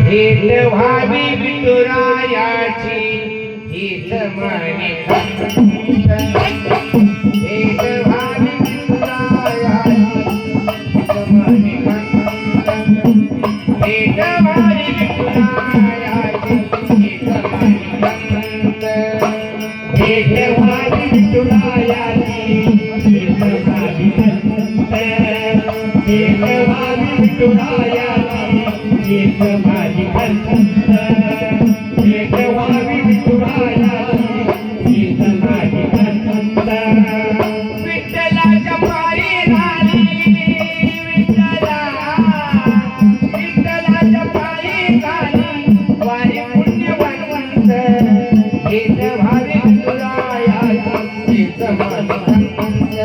भेट व्हावी विठुरायाची हीच म्हणे भेट व्हावी विठुरायाची भेट व्हावी विठुरायाची हीच म्हणे भेट व्हावी विठुरायाची हीच म्हणे भेट व्हावी विठुरायाची हीच माझी खंत भेट व्हावी विठुरायाची हीच माझी खंत विठ्ठलाच्या पायी झाली विठ्ठलाच्या पायी झाली वारी पुण्यवंत भेट व्हावी विठुरायाची हीच माझी खंत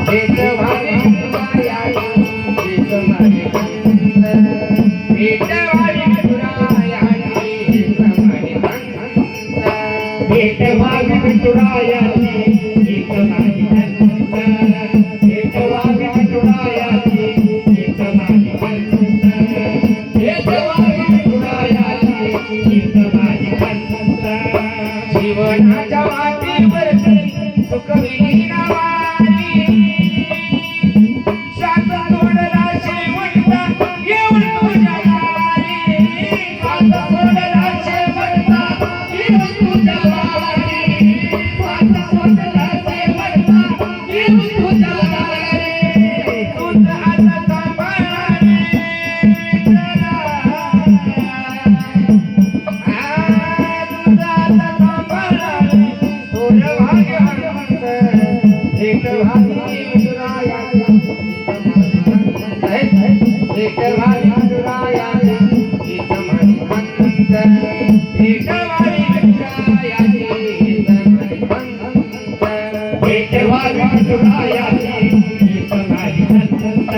भेट व्हावी विठुरायाची हीच माझी खंत भेट व्हावी विठुरायाची हीच माझी खंत भेट व्हावी विठुरायाची हीच माझी खंत भेट व्हावी विठुरायाची हीच माझी खंत भेट व्हावी विठुरायाची हीच माझी खंत जीवनाच्या वाटेवरती सुखविहीन वारी श्वास सोडला शेवटचा येऊन तुझ्या दारी श्वास सोडला शेवटचा येऊन तुझ्या दारी श्वास सोडला शेवटचा येऊन तुझ्या दारी तुझं आता सांभाळा रे विठ्ठला तुझं आता सांभाळा रे थोडं भाग्य हनुमंत भेट व्हावी विठुरायाची भेट व्हावी विठुरायाची हीच माझी खंत भेट व्हावी विठुरायाची हीच माझी खंत भेट व्हावी विठुरायाची हीच माझी खंत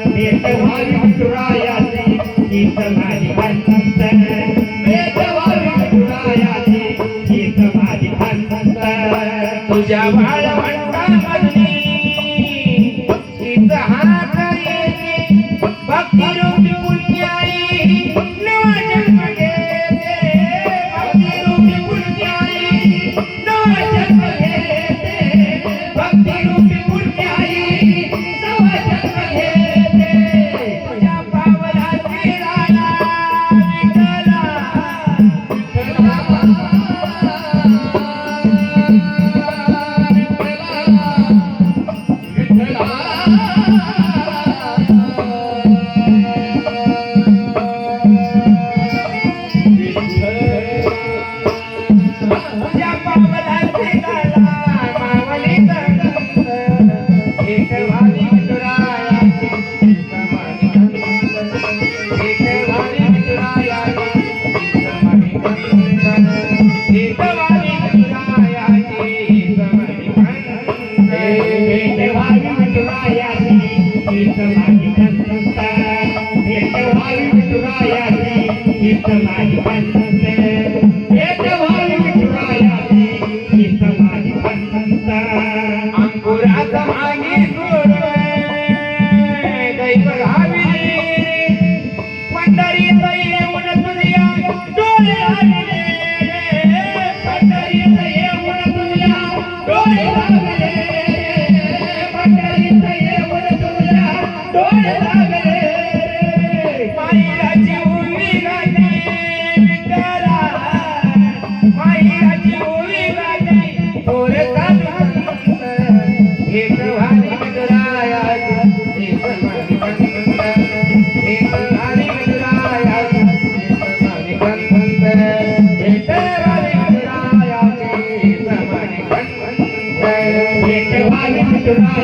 भेट व्हावी विठुरायाची हीच माझी खंत भेट व्हावी विठुरायाची हीच माझी खंत तुझ्या बाळवंटामधली हीच हाक येते भक्तिरूपी पुण्याई नवा जन्म घेते भक्तिरूपी पुण्याई नवा जन्म घेते भक्तिरूपी पुण्याई नवा जन्म घेते तुझ्या पावलाची राणा विठ्ठला तुझ्या पावलाची राणा मावली गंगंत भेट व्हावी विठुरायाची हीच माझी खंत भेट व्हावी विठुरायाची हीच माझी खंत भेट व्हावी विठुरायाची हीच माझी खंत भेट व्हावी विठुरायाची हीच माझी खंत भेट व्हावी विठुरायाची हीच माझी खंत भेट व्हावी विठुरायाची हीच माझी खंत अंकुराचा मागे सोड दैव घावी पंढरीत येऊन तुझ्या डोळे लागले पंढरीत येऊन तुझ्या डोळे लागले पंढरीत येऊन तुझ्या डोळे लागले माईराची उभी गाते विठ्ठला माईराची उभी गाते थोर चालू भेट व्हावी विठुरायाची हीच माझी खंत भेट व्हावी विठुरायाची हीच माझी खंत भेट व्हावी विठुरायाची हीच माझी खंत भेट व्हावी विठुरायाची